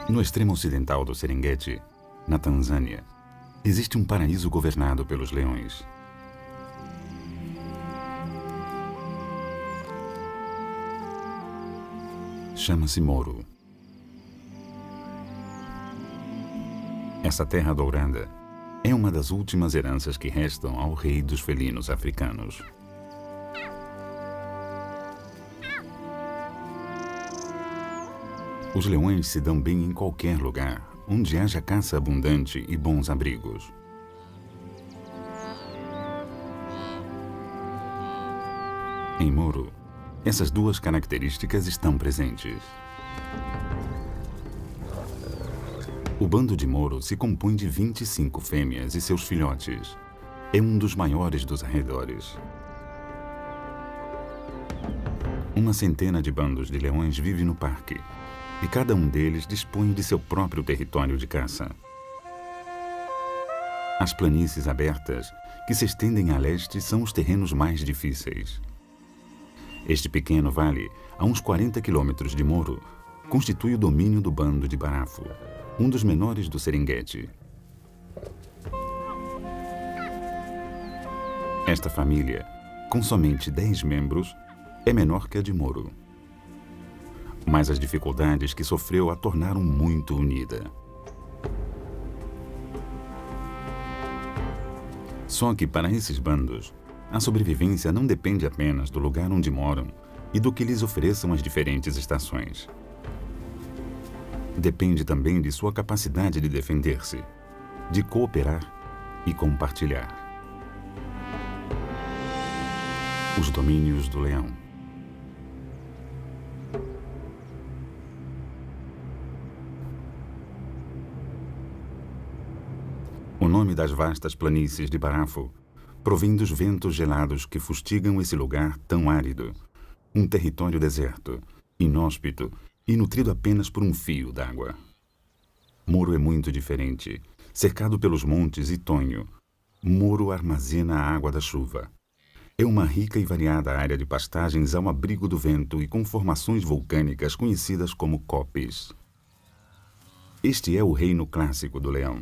No extremo ocidental do Serengeti, na Tanzânia, existe um paraíso governado pelos leões. Chama-se Moro. Essa terra dourada é uma das últimas heranças que restam ao rei dos felinos africanos. Os leões se dão bem em qualquer lugar, onde haja caça abundante e bons abrigos. Em Moro, essas duas características estão presentes. O bando de Moro se compõe de 25 fêmeas e seus filhotes. É um dos maiores dos arredores. Uma centena de bandos de leões vive no parque, e cada um deles dispõe de seu próprio território de caça. As planícies abertas, que se estendem a leste, são os terrenos mais difíceis. Este pequeno vale, a uns 40 quilômetros de Moro, constitui o domínio do bando de Barafo, um dos menores do Serengeti. Esta família, com somente 10 membros, é menor que a de Moro. Mas as dificuldades que sofreu a tornaram muito unida. Só que para esses bandos, a sobrevivência não depende apenas do lugar onde moram e do que lhes ofereçam as diferentes estações. Depende também de sua capacidade de defender-se, de cooperar e compartilhar. Os domínios do leão. O nome das vastas planícies de Barafo provém dos ventos gelados que fustigam esse lugar tão árido, um território deserto, inóspito e nutrido apenas por um fio d'água. Moro é muito diferente. Cercado pelos montes e tonho, Moro armazena a água da chuva. É uma rica e variada área de pastagens ao abrigo do vento e com formações vulcânicas conhecidas como copes. Este é o reino clássico do leão.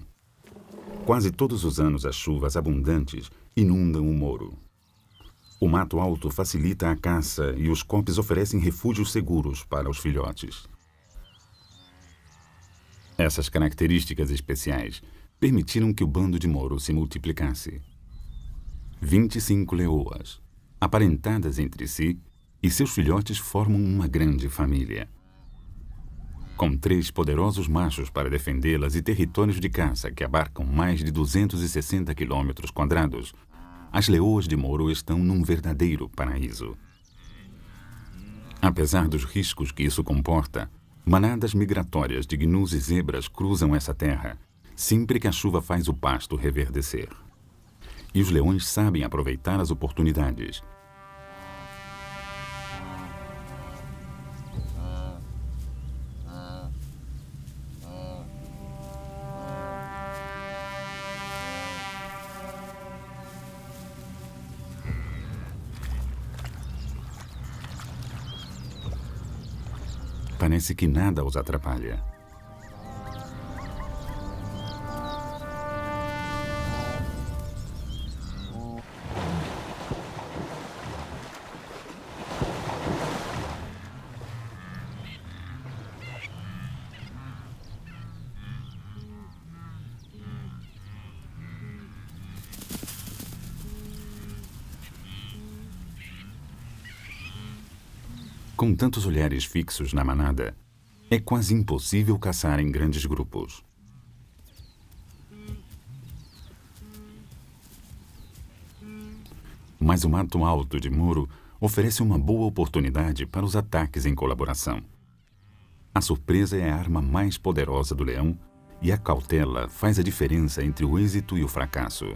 Quase todos os anos as chuvas abundantes inundam o Moro. O mato alto facilita a caça e os copes oferecem refúgios seguros para os filhotes. Essas características especiais permitiram que o bando de Moro se multiplicasse. 25 leoas, aparentadas entre si, e seus filhotes formam uma grande família. Com 3 poderosos machos para defendê-las e territórios de caça que abarcam mais de 260 quilômetros quadrados, as leoas de Moro estão num verdadeiro paraíso. Apesar dos riscos que isso comporta, manadas migratórias de gnus e zebras cruzam essa terra sempre que a chuva faz o pasto reverdecer. E os leões sabem aproveitar as oportunidades. Parece que nada os atrapalha. Com tantos olhares fixos na manada, é quase impossível caçar em grandes grupos. Mas o mato alto de Moro oferece uma boa oportunidade para os ataques em colaboração. A surpresa é a arma mais poderosa do leão e a cautela faz a diferença entre o êxito e o fracasso.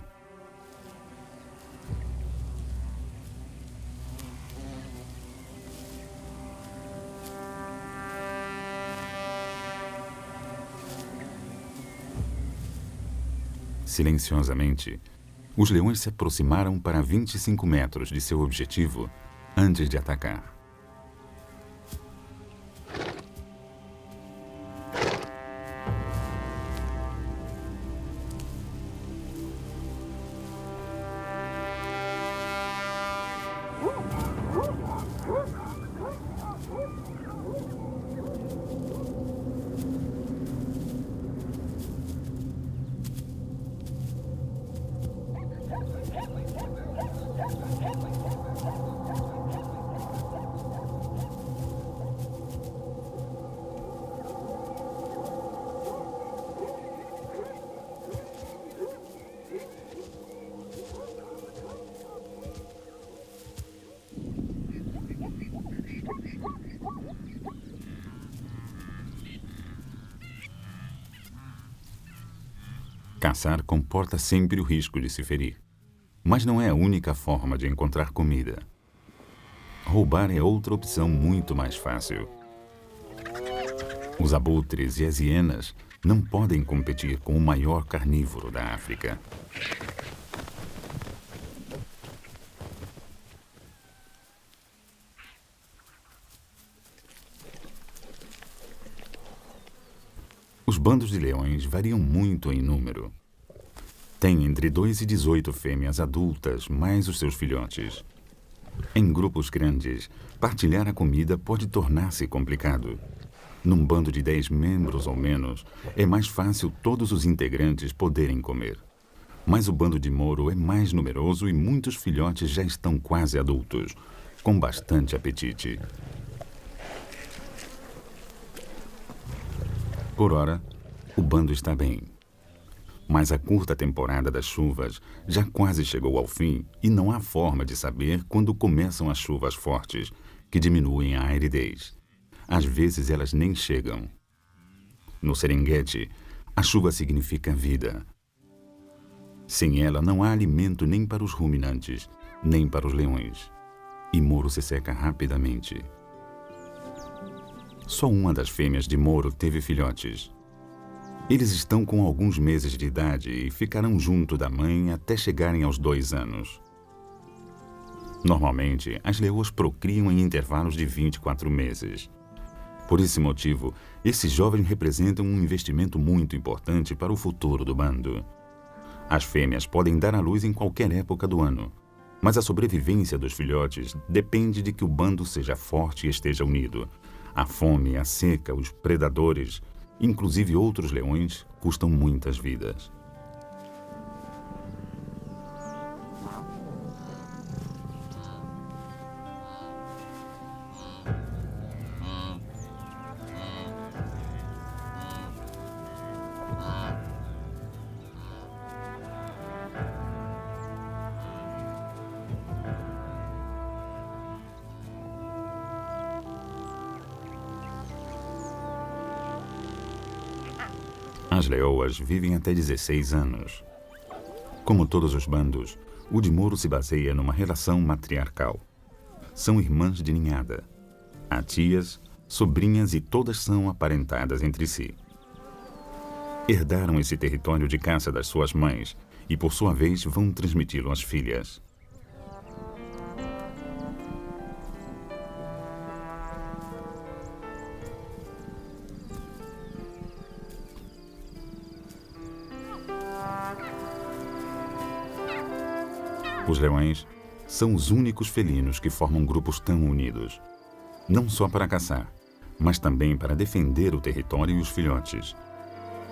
Silenciosamente, os leões se aproximaram para 25 metros de seu objetivo antes de atacar. Caçar comporta sempre o risco de se ferir, mas não é a única forma de encontrar comida. Roubar é outra opção muito mais fácil. Os abutres e as hienas não podem competir com o maior carnívoro da África. Os bandos de leões variam muito em número. Tem entre 2 e 18 fêmeas adultas, mais os seus filhotes. Em grupos grandes, partilhar a comida pode tornar-se complicado. Num bando de 10 membros ou menos, é mais fácil todos os integrantes poderem comer. Mas o bando de Moro é mais numeroso e muitos filhotes já estão quase adultos, com bastante apetite. Por ora, o bando está bem. Mas a curta temporada das chuvas já quase chegou ao fim e não há forma de saber quando começam as chuvas fortes, que diminuem a aridez. Às vezes elas nem chegam. No Serengeti, a chuva significa vida. Sem ela não há alimento nem para os ruminantes, nem para os leões. E Moro se seca rapidamente. Só uma das fêmeas de Moro teve filhotes. Eles estão com alguns meses de idade e ficarão junto da mãe até chegarem aos 2 anos. Normalmente, as leoas procriam em intervalos de 24 meses. Por esse motivo, esses jovens representam um investimento muito importante para o futuro do bando. As fêmeas podem dar à luz em qualquer época do ano, mas a sobrevivência dos filhotes depende de que o bando seja forte e esteja unido. A fome, a seca, os predadores, inclusive outros leões, custam muitas vidas. As leoas vivem até 16 anos. Como todos os bandos, o de Moro se baseia numa relação matriarcal. São irmãs de ninhada. Há tias, sobrinhas e todas são aparentadas entre si. Herdaram esse território de caça das suas mães e, por sua vez, vão transmiti-lo às filhas. Os leões são os únicos felinos que formam grupos tão unidos, não só para caçar, mas também para defender o território e os filhotes.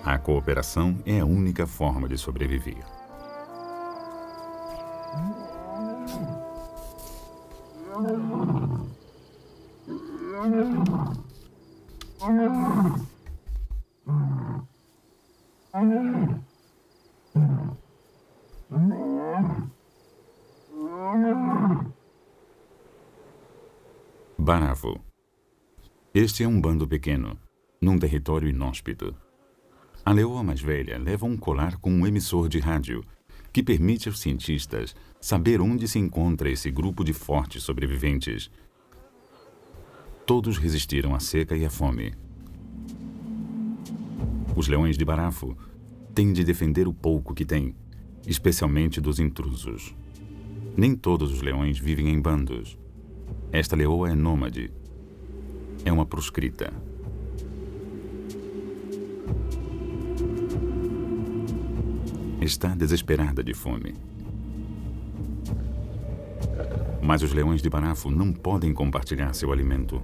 A cooperação é a única forma de sobreviver. Baravo. Este é um bando pequeno, num território inóspito. A leoa mais velha leva um colar com um emissor de rádio, que permite aos cientistas saber onde se encontra esse grupo de fortes sobreviventes. Todos resistiram à seca e à fome. Os leões de Barafo têm de defender o pouco que têm, especialmente dos intrusos. Nem todos os leões vivem em bandos. Esta leoa é nômade. É uma proscrita. Está desesperada de fome. Mas os leões de Barafo não podem compartilhar seu alimento.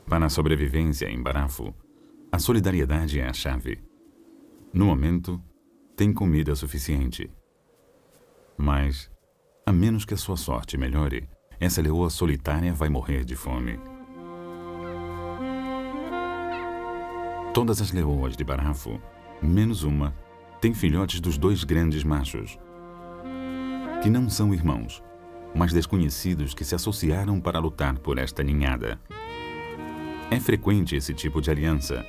Para a sobrevivência em Barafo, a solidariedade é a chave. No momento, tem comida suficiente. Mas, a menos que a sua sorte melhore, essa leoa solitária vai morrer de fome. Todas as leoas de Barafo, menos uma, têm filhotes dos dois grandes machos, que não são irmãos, mas desconhecidos que se associaram para lutar por esta ninhada. É frequente esse tipo de aliança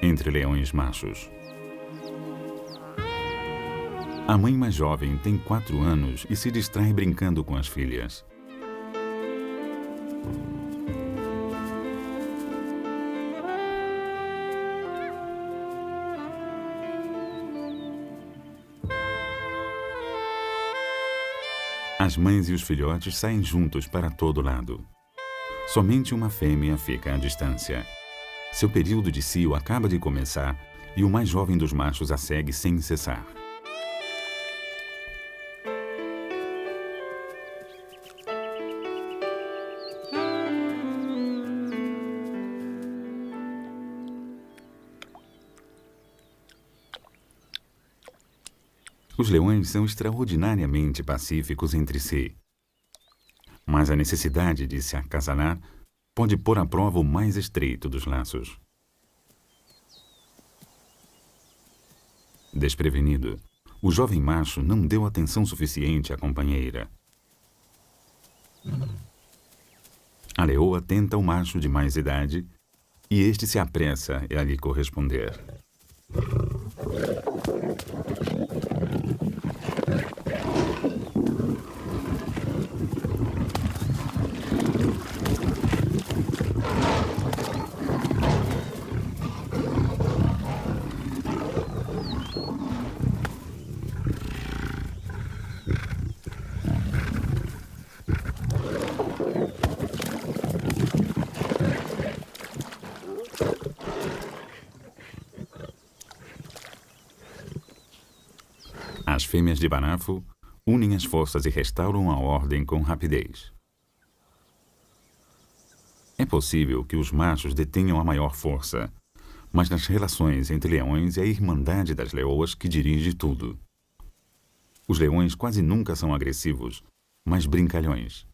entre leões machos. A mãe mais jovem tem 4 anos e se distrai brincando com as filhas. As mães e os filhotes saem juntos para todo lado. Somente uma fêmea fica à distância. Seu período de cio acaba de começar e o mais jovem dos machos a segue sem cessar. Os leões são extraordinariamente pacíficos entre si. Mas a necessidade de se acasalar pode pôr à prova o mais estreito dos laços. Desprevenido, o jovem macho não deu atenção suficiente à companheira. A leoa tenta o macho de mais idade e este se apressa a lhe corresponder. As fêmeas de Barafo unem as forças e restauram a ordem com rapidez. É possível que os machos detenham a maior força, mas nas relações entre leões é a irmandade das leoas que dirige tudo. Os leões quase nunca são agressivos, mas brincalhões.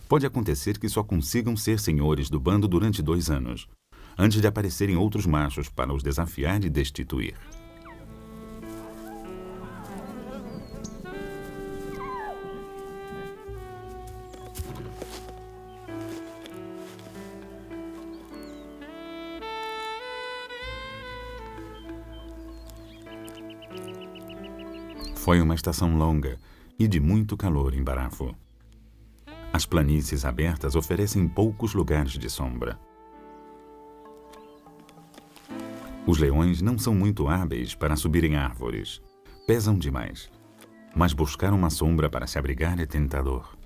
Pode acontecer que só consigam ser senhores do bando durante 2 anos, antes de aparecerem outros machos para os desafiar e destituir. Foi uma estação longa e de muito calor em Barafo. As planícies abertas oferecem poucos lugares de sombra. Os leões não são muito hábeis para subir em árvores. Pesam demais. Mas buscar uma sombra para se abrigar é tentador.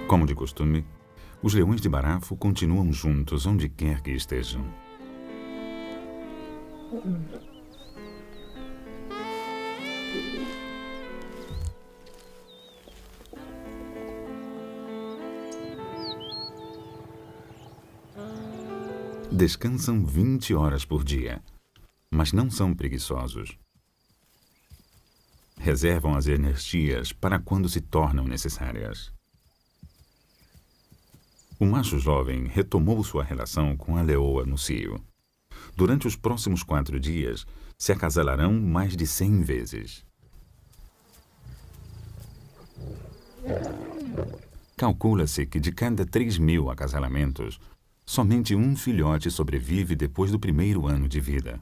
Como de costume, os leões de Barafo continuam juntos onde quer que estejam. Descansam 20 horas por dia, mas não são preguiçosos. Reservam as energias para quando se tornam necessárias. O macho jovem retomou sua relação com a leoa no cio. Durante os próximos 4 dias, se acasalarão mais de 100 vezes. Calcula-se que de cada 3.000 acasalamentos, somente um filhote sobrevive depois do 1º ano de vida.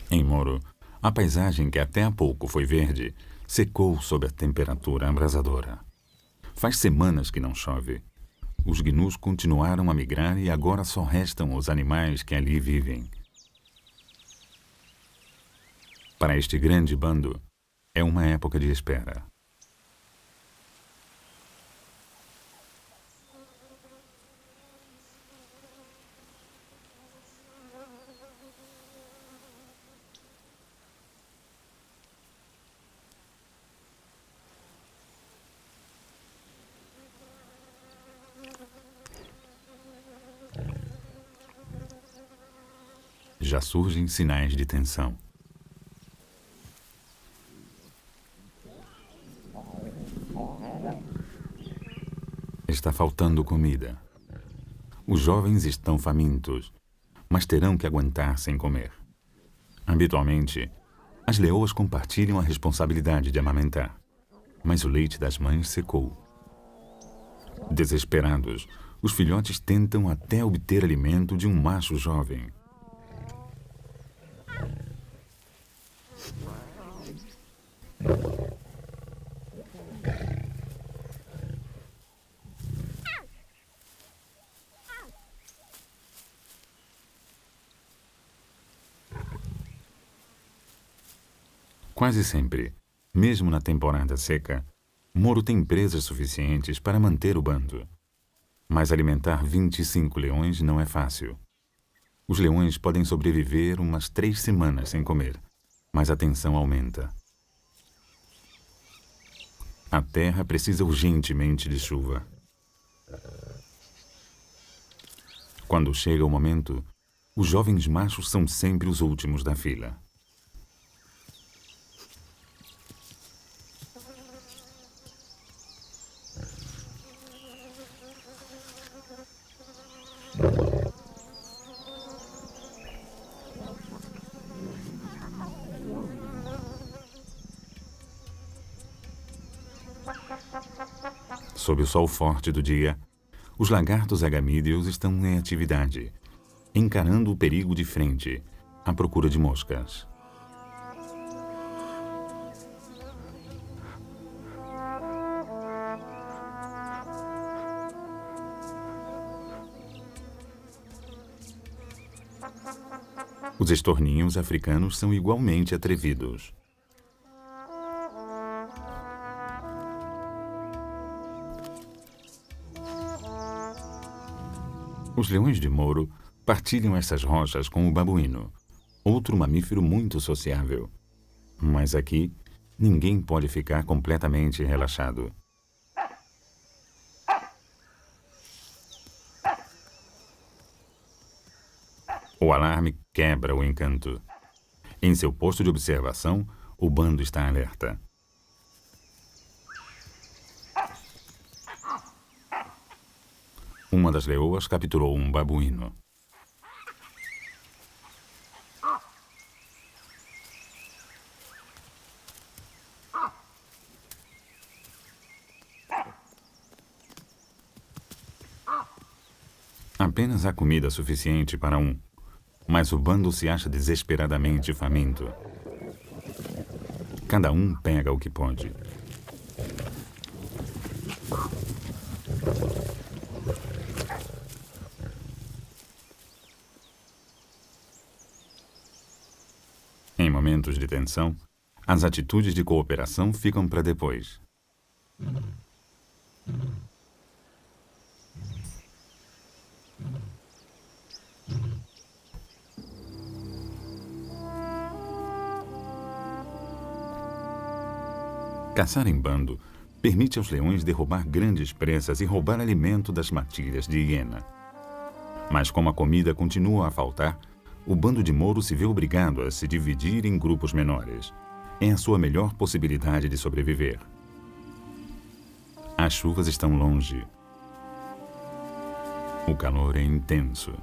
Em Moro, a paisagem que até há pouco foi verde secou sob a temperatura abrasadora. Faz semanas que não chove. Os gnus continuaram a migrar e agora só restam os animais que ali vivem. Para este grande bando, é uma época de espera. Já surgem sinais de tensão. Está faltando comida. Os jovens estão famintos, mas terão que aguentar sem comer. Habitualmente, as leoas compartilham a responsabilidade de amamentar, mas o leite das mães secou. Desesperados, os filhotes tentam até obter alimento de um macho jovem. Quase sempre, mesmo na temporada seca, Moro tem presas suficientes para manter o bando. Mas alimentar 25 leões não é fácil. Os leões podem sobreviver umas 3 semanas sem comer, mas a tensão aumenta. A terra precisa urgentemente de chuva. Quando chega o momento, os jovens machos são sempre os últimos da fila. Sob o sol forte do dia, os lagartos agamídeos estão em atividade, encarando o perigo de frente, à procura de moscas. Os estorninhos africanos são igualmente atrevidos. Os leões de Moro partilham essas rochas com o babuíno, outro mamífero muito sociável. Mas aqui, ninguém pode ficar completamente relaxado. O alarme quebra o encanto. Em seu posto de observação, o bando está alerta. Uma das leoas capturou um babuíno. Apenas há comida suficiente para um, mas o bando se acha desesperadamente faminto. Cada um pega o que pode. Em momentos de tensão, as atitudes de cooperação ficam para depois. Caçar em bando permite aos leões derrubar grandes presas e roubar alimento das matilhas de hiena. Mas como a comida continua a faltar, o bando de Moro se vê obrigado a se dividir em grupos menores. É a sua melhor possibilidade de sobreviver. As chuvas estão longe. O calor é intenso.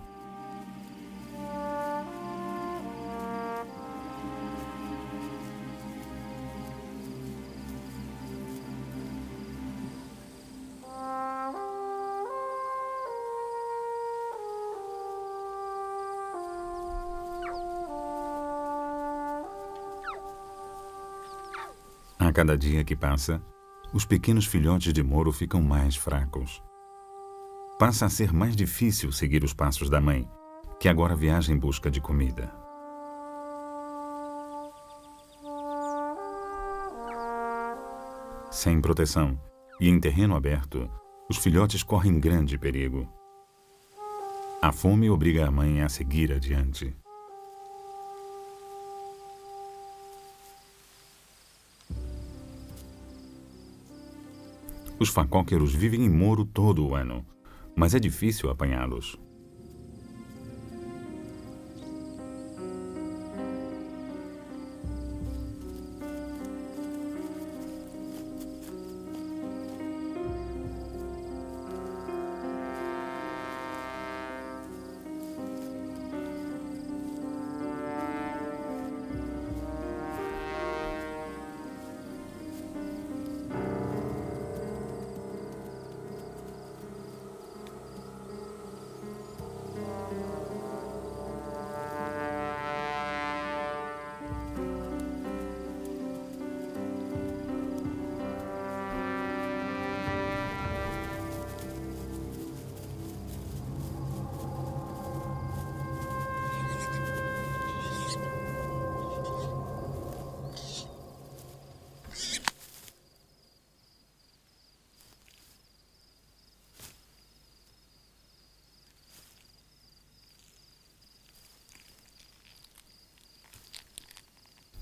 A cada dia que passa, os pequenos filhotes de Moro ficam mais fracos. Passa a ser mais difícil seguir os passos da mãe, que agora viaja em busca de comida. Sem proteção e em terreno aberto, os filhotes correm grande perigo. A fome obriga a mãe a seguir adiante. Os facóqueros vivem em Moro todo o ano, mas é difícil apanhá-los.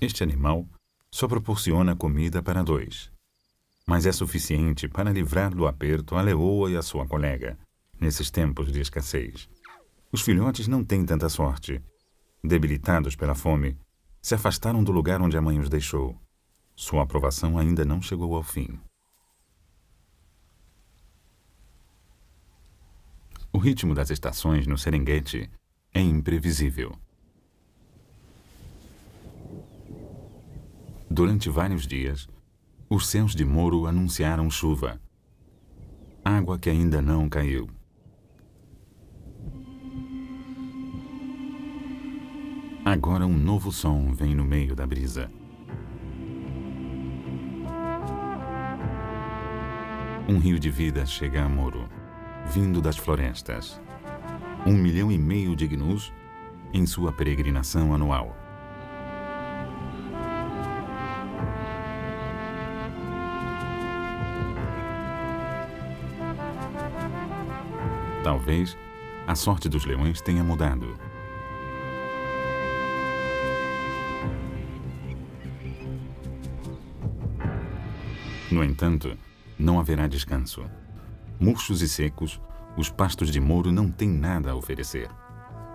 Este animal só proporciona comida para 2, mas é suficiente para livrar do aperto a leoa e a sua colega, nesses tempos de escassez. Os filhotes não têm tanta sorte. Debilitados pela fome, se afastaram do lugar onde a mãe os deixou. Sua aprovação ainda não chegou ao fim. O ritmo das estações no Serengeti é imprevisível. Durante vários dias, os céus de Moro anunciaram chuva. Água que ainda não caiu. Agora um novo som vem no meio da brisa. Um rio de vida chega a Moro, vindo das florestas. 1,5 milhão de gnus em sua peregrinação anual. Talvez a sorte dos leões tenha mudado. No entanto, não haverá descanso. Murchos e secos, os pastos de Moro não têm nada a oferecer.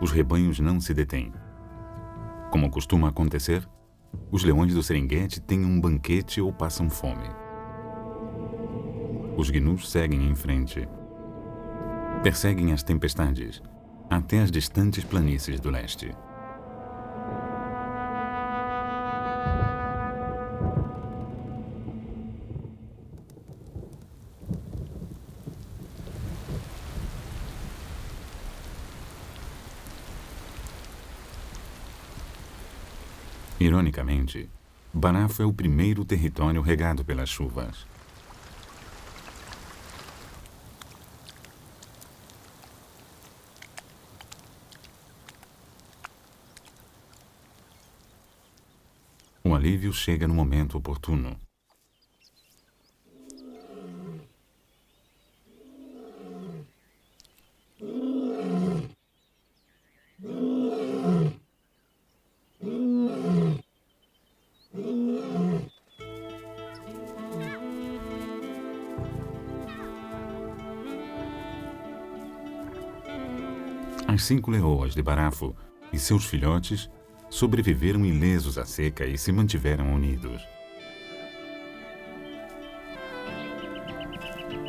Os rebanhos não se detêm. Como costuma acontecer, os leões do Serengeti têm um banquete ou passam fome. Os gnus seguem em frente. Perseguem as tempestades até as distantes planícies do leste. Ironicamente, Barafo é o primeiro território regado pelas chuvas. O alívio chega no momento oportuno. As 5 leoas de Barafo e seus filhotes sobreviveram ilesos à seca e se mantiveram unidos.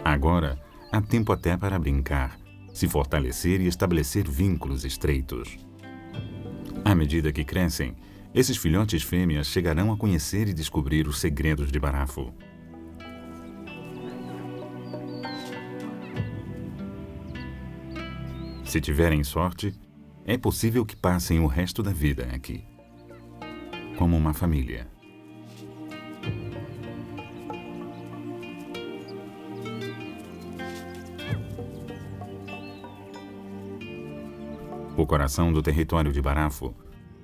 Agora, há tempo até para brincar, se fortalecer e estabelecer vínculos estreitos. À medida que crescem, esses filhotes fêmeas chegarão a conhecer e descobrir os segredos de Barafo. Se tiverem sorte, é possível que passem o resto da vida aqui, como uma família. O coração do território de Barafo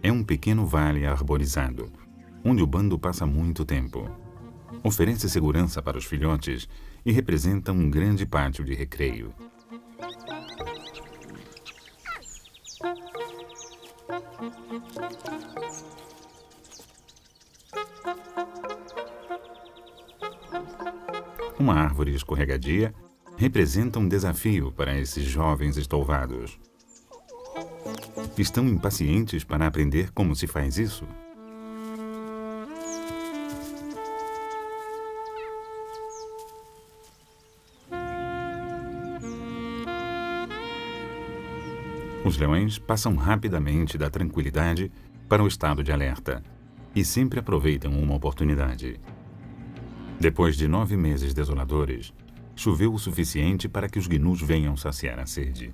é um pequeno vale arborizado, onde o bando passa muito tempo. Oferece segurança para os filhotes e representa um grande pátio de recreio. Uma árvore escorregadia representa um desafio para esses jovens estouvados. Estão impacientes para aprender como se faz isso? Os leões passam rapidamente da tranquilidade para o estado de alerta e sempre aproveitam uma oportunidade. Depois de 9 meses desoladores, choveu o suficiente para que os gnus venham saciar a sede.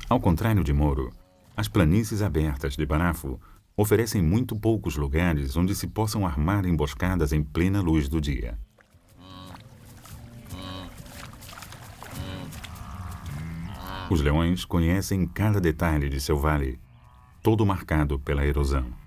Ao contrário de Moro, as planícies abertas de Barafo oferecem muito poucos lugares onde se possam armar emboscadas em plena luz do dia. Os leões conhecem cada detalhe de seu vale, todo marcado pela erosão.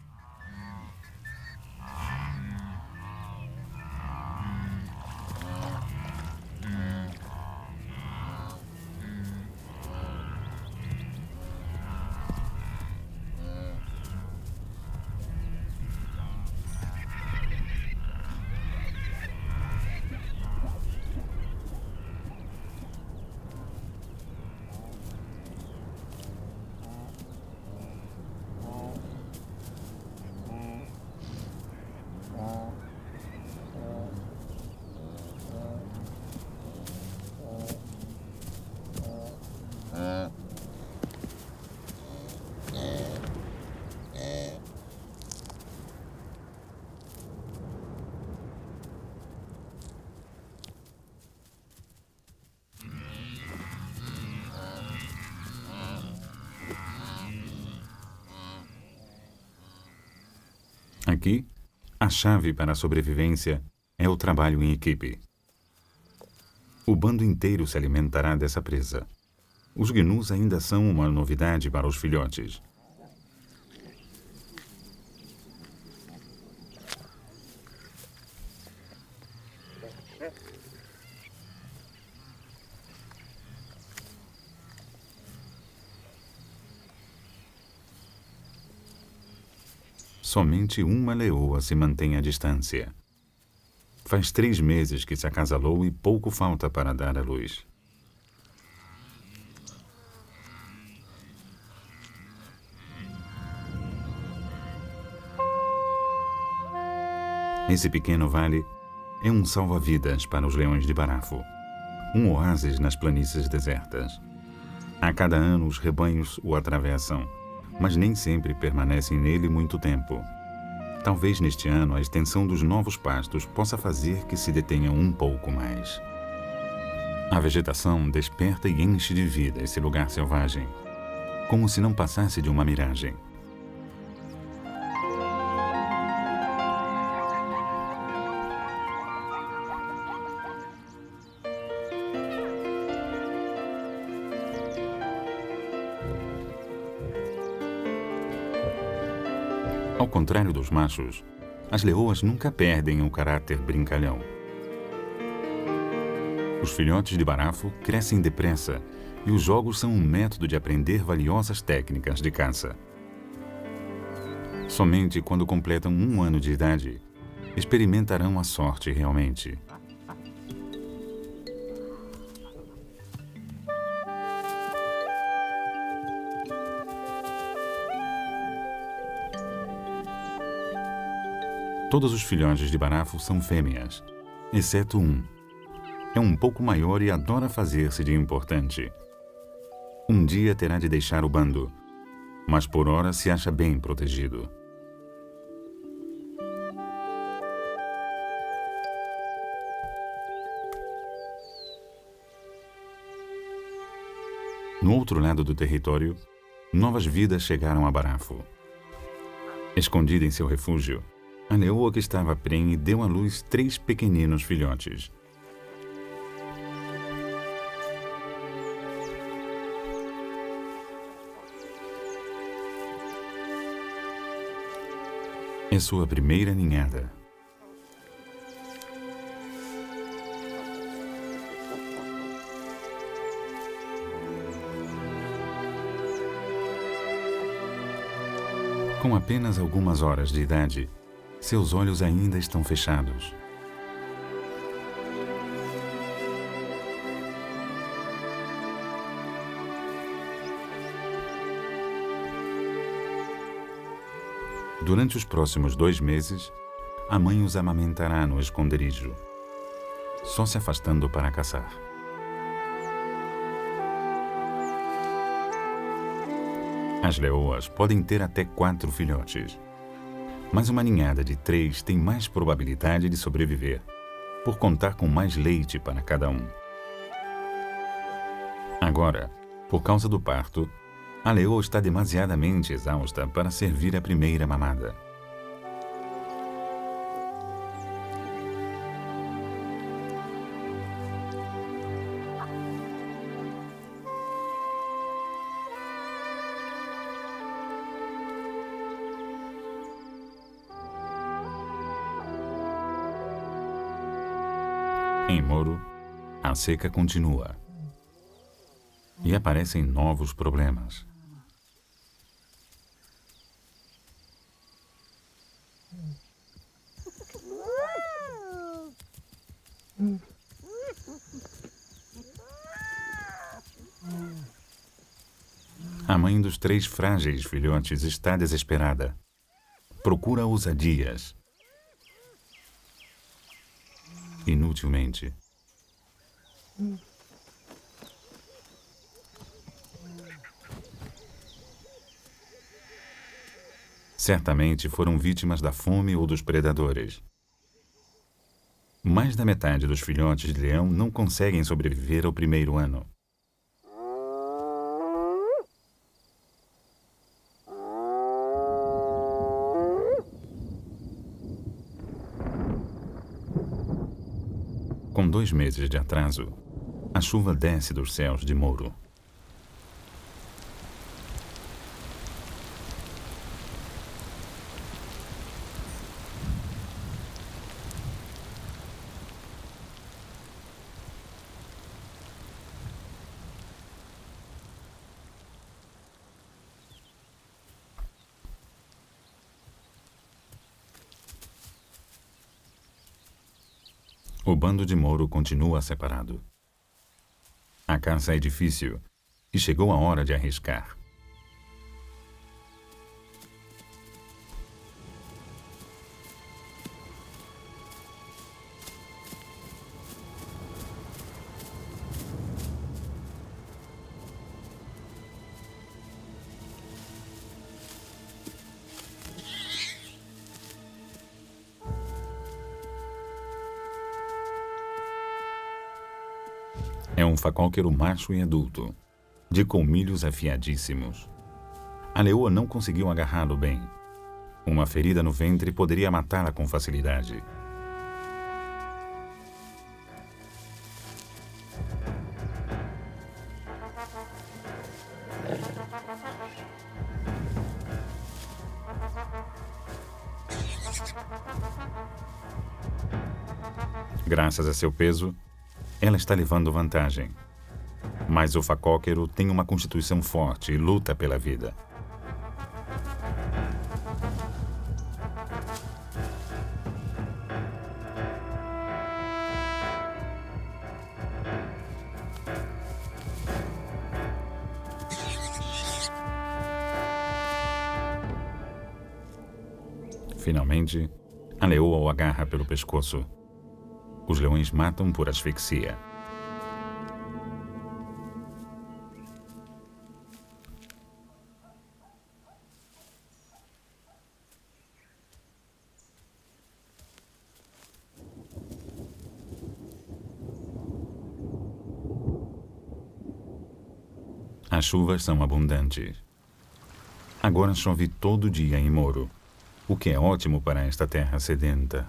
Aqui, a chave para a sobrevivência é o trabalho em equipe. O bando inteiro se alimentará dessa presa. Os gnus ainda são uma novidade para os filhotes. Somente uma leoa se mantém à distância. Faz 3 meses que se acasalou e pouco falta para dar à luz. Esse pequeno vale é um salva-vidas para os leões de Barafo, um oásis nas planícies desertas. A cada ano os rebanhos o atravessam, mas nem sempre permanecem nele muito tempo. Talvez neste ano a extensão dos novos pastos possa fazer que se detenham um pouco mais. A vegetação desperta e enche de vida esse lugar selvagem, como se não passasse de uma miragem. Ao contrário dos machos, as leoas nunca perdem o caráter brincalhão. Os filhotes de Barafo crescem depressa e os jogos são um método de aprender valiosas técnicas de caça. Somente quando completam 1 ano de idade, experimentarão a sorte realmente. Todos os filhotes de Barafo são fêmeas, exceto um. É um pouco maior e adora fazer-se de importante. Um dia terá de deixar o bando, mas por hora se acha bem protegido. No outro lado do território, novas vidas chegaram a Barafo. Escondida em seu refúgio, A leoa que estava prenhe deu à luz 3 pequeninos filhotes. É sua primeira ninhada. Com apenas algumas horas de idade, seus olhos ainda estão fechados. Durante os próximos 2 meses, a mãe os amamentará no esconderijo, só se afastando para caçar. As leoas podem ter até 4 filhotes, mas uma ninhada de 3 tem mais probabilidade de sobreviver, por contar com mais leite para cada um. Agora, por causa do parto, a leoa está demasiadamente exausta para servir a primeira mamada. Em Moro, a seca continua e aparecem novos problemas. A mãe dos 3 frágeis filhotes está desesperada. Procura ousadias. Inutilmente. Certamente foram vítimas da fome ou dos predadores. Mais da metade dos filhotes de leão não conseguem sobreviver ao primeiro ano. Com 2 meses de atraso, a chuva desce dos céus de Moro. O bando de Moro continua separado. A caça é difícil e chegou a hora de arriscar. É um facóquero macho e adulto, de colmilhos afiadíssimos. A leoa não conseguiu agarrá-lo bem. Uma ferida no ventre poderia matá-la com facilidade. Graças a seu peso, ela está levando vantagem. Mas o facóquero tem uma constituição forte e luta pela vida. Finalmente, a leoa o agarra pelo pescoço. Os leões matam por asfixia. As chuvas são abundantes. Agora chove todo dia em Moro. o que é ótimo para esta terra sedenta.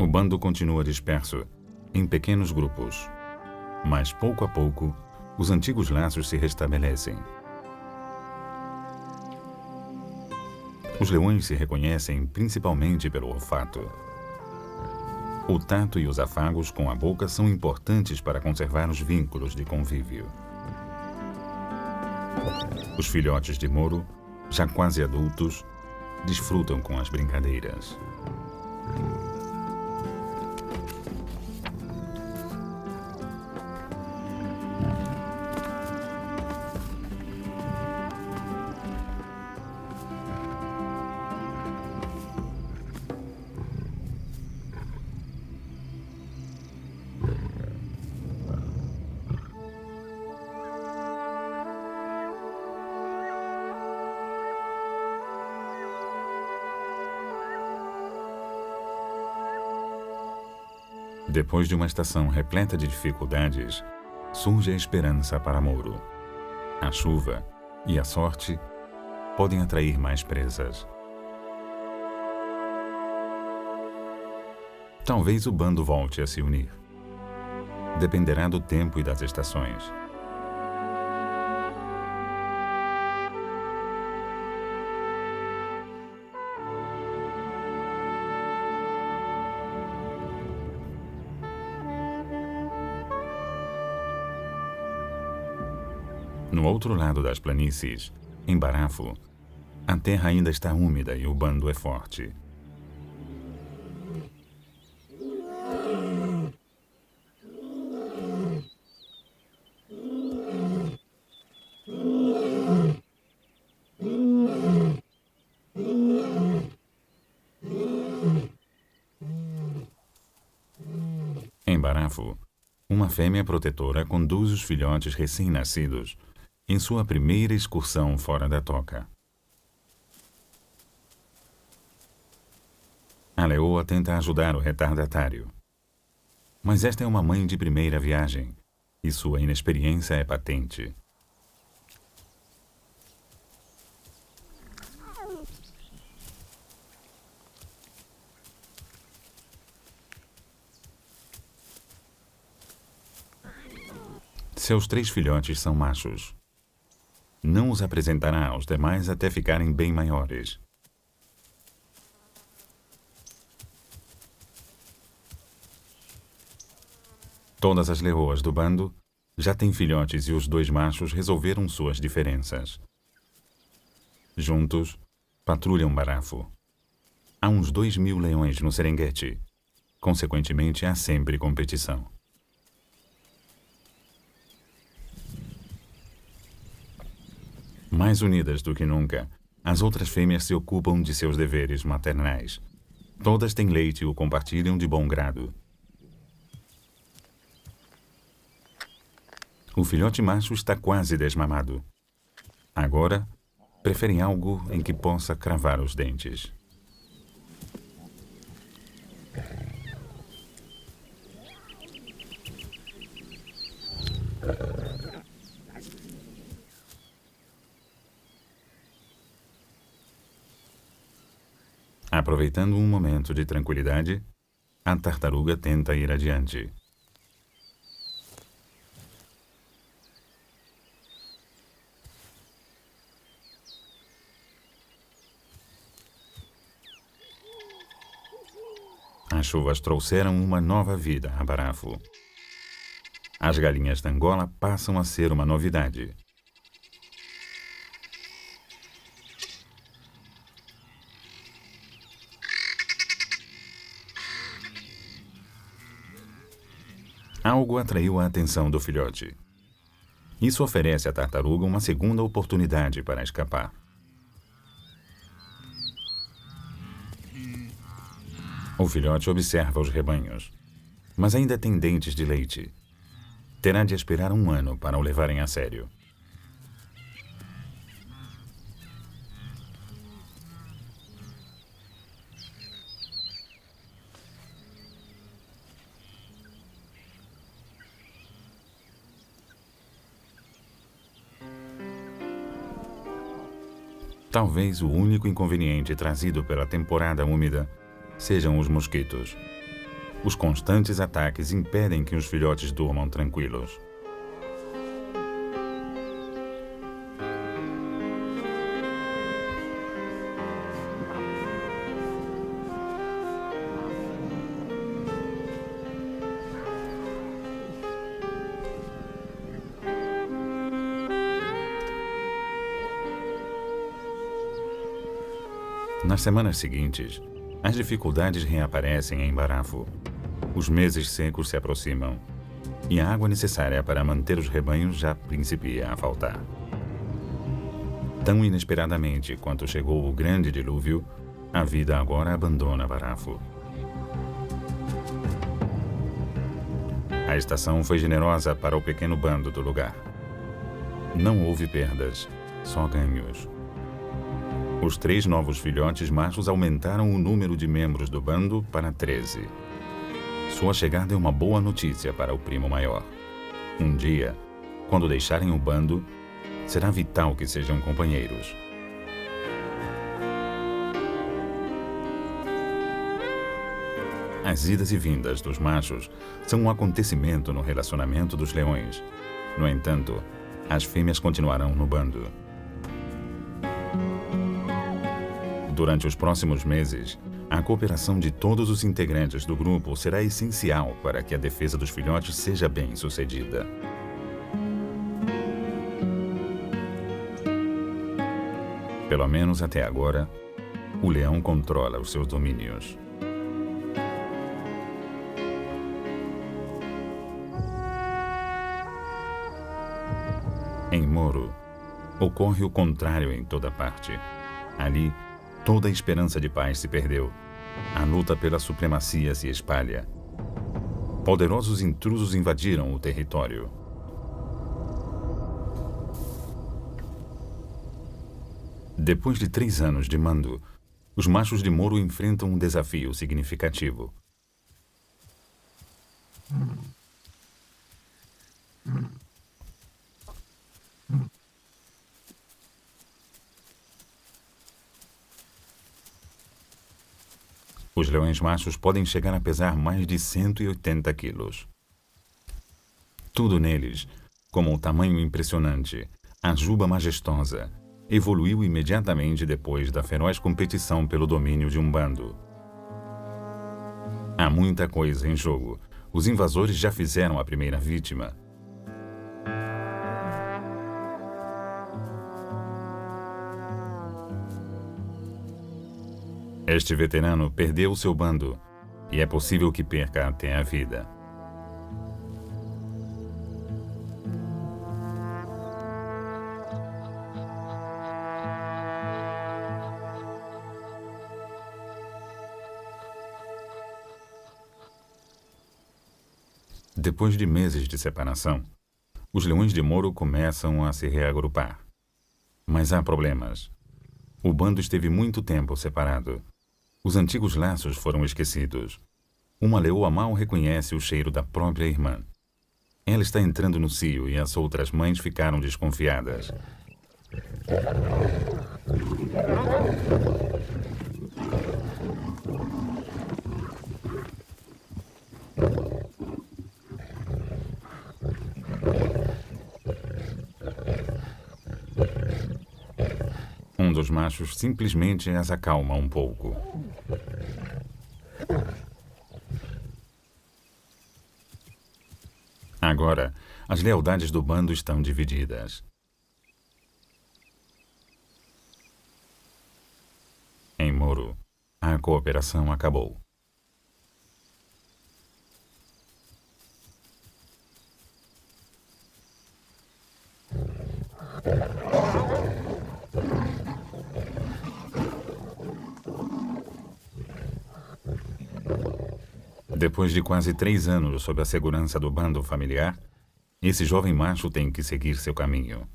O bando continua disperso, em pequenos grupos. Mas, pouco a pouco, os antigos laços se restabelecem. Os leões se reconhecem principalmente pelo olfato. O tato e os afagos com a boca são importantes para conservar os vínculos de convívio. Os filhotes de Moro, já quase adultos, desfrutam com as brincadeiras. Depois de uma estação repleta de dificuldades, surge a esperança para Moro. A chuva e a sorte podem atrair mais presas. Talvez o bando volte a se unir. Dependerá do tempo e das estações. No outro lado das planícies, em Barafo, a terra ainda está úmida e o bando é forte. Em Barafo, uma fêmea protetora conduz os filhotes recém-nascidos em sua primeira excursão fora da toca. A leoa tenta ajudar o retardatário. Mas esta é uma mãe de primeira viagem e sua inexperiência é patente. Seus 3 filhotes são machos. Não os apresentará aos demais até ficarem bem maiores. Todas as leoas do bando já têm filhotes e os 2 machos resolveram suas diferenças. Juntos, patrulham Barafo. Há uns 2.000 leões no Serengeti. Consequentemente, há sempre competição. Mais unidas do que nunca, as outras fêmeas se ocupam de seus deveres maternais. Todas têm leite e o compartilham de bom grado. O filhote macho está quase desmamado. Agora, preferem algo em que possa cravar os dentes. Aproveitando um momento de tranquilidade, a tartaruga tenta ir adiante. As chuvas trouxeram uma nova vida a Barafo. As galinhas da Angola passam a ser uma novidade. Algo atraiu a atenção do filhote. Isso oferece à tartaruga uma segunda oportunidade para escapar. O filhote observa os rebanhos, mas ainda tem dentes de leite. Terá de esperar 1 ano para o levarem a sério. Talvez o único inconveniente trazido pela temporada úmida sejam os mosquitos. Os constantes ataques impedem que os filhotes durmam tranquilos. Nas semanas seguintes, as dificuldades reaparecem em Barafo. Os meses secos se aproximam e a água necessária para manter os rebanhos já principia a faltar. Tão inesperadamente quanto chegou o grande dilúvio, a vida agora abandona Barafo. A estação foi generosa para o pequeno bando do lugar. Não houve perdas, só ganhos. Os 3 novos filhotes machos aumentaram o número de membros do bando para 13. Sua chegada é uma boa notícia para o primo maior. Um dia, quando deixarem o bando, será vital que sejam companheiros. As idas e vindas dos machos são um acontecimento no relacionamento dos leões. No entanto, as fêmeas continuarão no bando. Durante os próximos meses, a cooperação de todos os integrantes do grupo será essencial para que a defesa dos filhotes seja bem sucedida. Pelo menos até agora, o leão controla os seus domínios. Em Moro, ocorre o contrário em toda parte. Ali, toda a esperança de paz se perdeu. A luta pela supremacia se espalha. Poderosos intrusos invadiram o território. Depois de 3 anos de mando, os machos de Moro enfrentam um desafio significativo. Os leões machos podem chegar a pesar mais de 180 quilos. Tudo neles, como o tamanho impressionante, a juba majestosa, evoluiu imediatamente depois da feroz competição pelo domínio de um bando. Há muita coisa em jogo. Os invasores já fizeram a primeira vítima. Este veterano perdeu seu bando e é possível que perca até a vida. Depois de meses de separação, os leões de Moro começam a se reagrupar. Mas há problemas. O bando esteve muito tempo separado. Os antigos laços foram esquecidos. Uma leoa mal reconhece o cheiro da própria irmã. Ela está entrando no cio e as outras mães ficaram desconfiadas. Um dos machos simplesmente as acalma um pouco. Agora, as lealdades do bando estão divididas. Em Moro, a cooperação acabou. Depois de quase 3 anos sob a segurança do bando familiar, esse jovem macho tem que seguir seu caminho.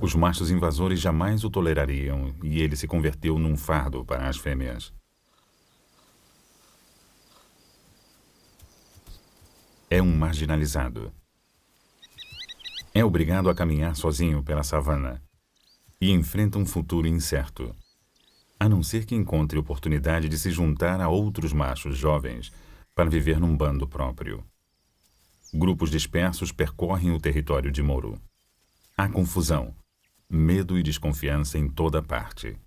Os machos invasores jamais o tolerariam e ele se converteu num fardo para as fêmeas. É um marginalizado. É obrigado a caminhar sozinho pela savana e enfrenta um futuro incerto, a não ser que encontre oportunidade de se juntar a outros machos jovens para viver num bando próprio. Grupos dispersos percorrem o território de Moro. Há confusão, medo e desconfiança em toda parte.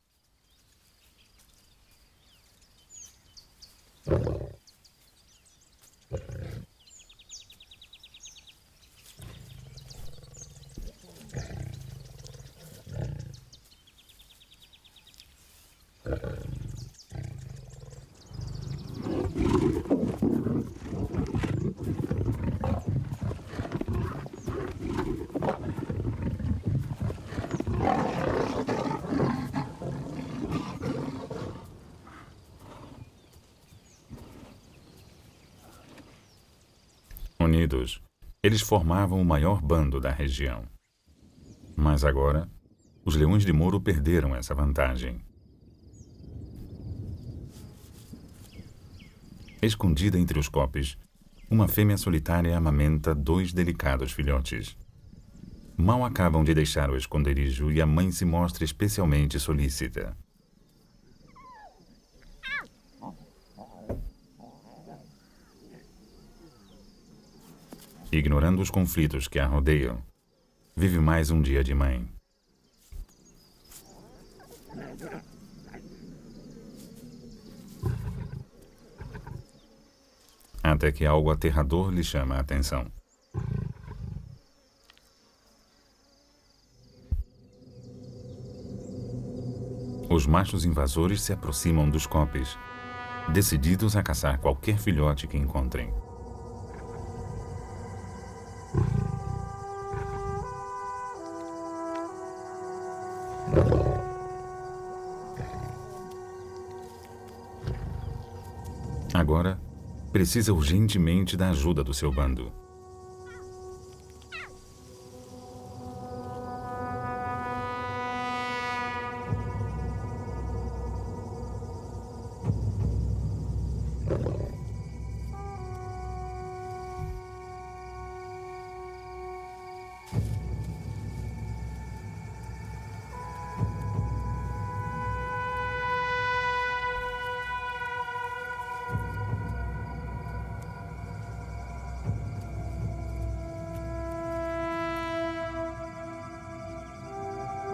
Unidos, eles formavam o maior bando da região. Mas agora, os leões de Moro perderam essa vantagem. Escondida entre os copes, uma fêmea solitária amamenta 2 delicados filhotes. Mal acabam de deixar o esconderijo e a mãe se mostra especialmente solícita. Ignorando os conflitos que a rodeiam, vive mais um dia de mãe. Até que algo aterrador lhe chama a atenção. Os machos invasores se aproximam dos copes, decididos a caçar qualquer filhote que encontrem. Agora, precisa urgentemente da ajuda do seu bando.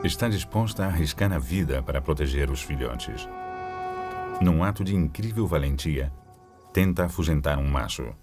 Está disposta a arriscar a vida para proteger os filhotes. Num ato de incrível valentia, tenta afugentar um macho.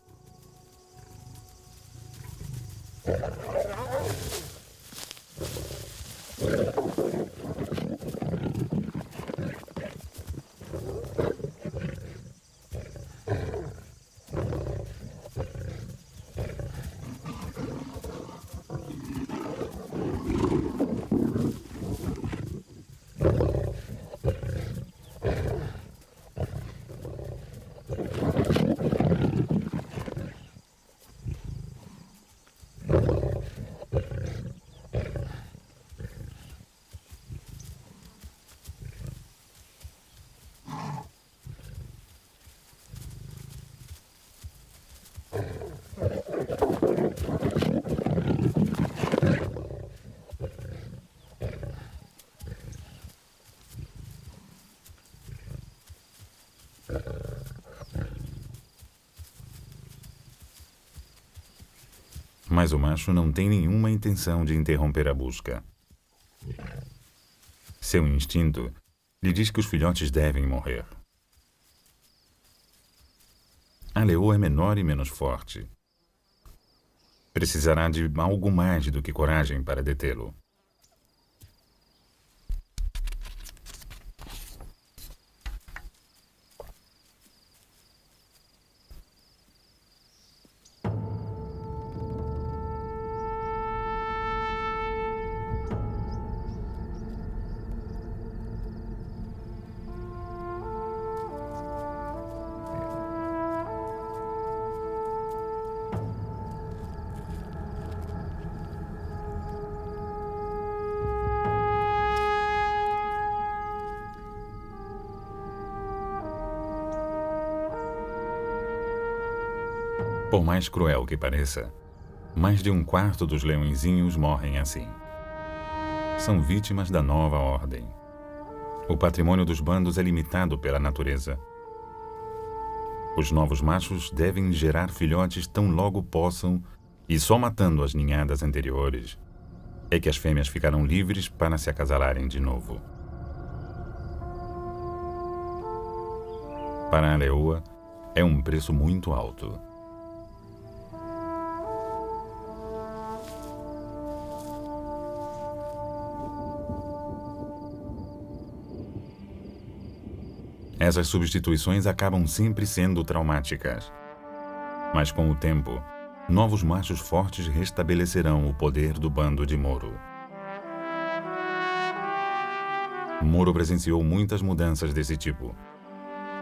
Mas o macho não tem nenhuma intenção de interromper a busca. Seu instinto lhe diz que os filhotes devem morrer. A leoa é menor e menos forte. Precisará de algo mais do que coragem para detê-lo. Por mais cruel que pareça, mais de um quarto dos leõezinhos morrem assim. São vítimas da nova ordem. O patrimônio dos bandos é limitado pela natureza. Os novos machos devem gerar filhotes tão logo possam, e só matando as ninhadas anteriores é que as fêmeas ficarão livres para se acasalarem de novo. Para a leoa, é um preço muito alto. Essas substituições acabam sempre sendo traumáticas. Mas com o tempo, novos machos fortes restabelecerão o poder do bando de Moro. Moro presenciou muitas mudanças desse tipo.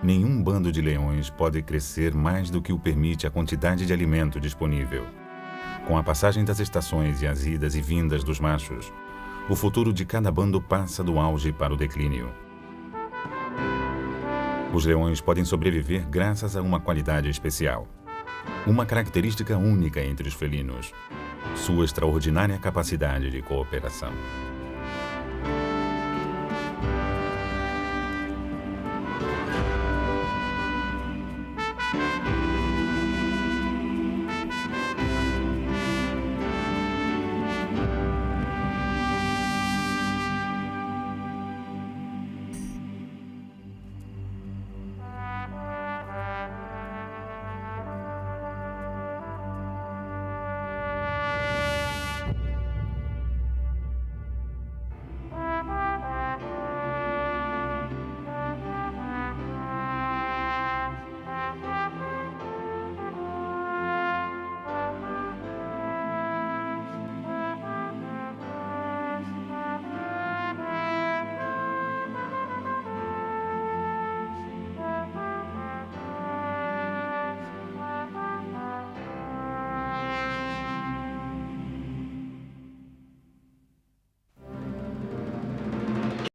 Nenhum bando de leões pode crescer mais do que o permite a quantidade de alimento disponível. Com a passagem das estações e as idas e vindas dos machos, o futuro de cada bando passa do auge para o declínio. Os leões podem sobreviver graças a uma qualidade especial. Uma característica única entre os felinos: sua extraordinária capacidade de cooperação.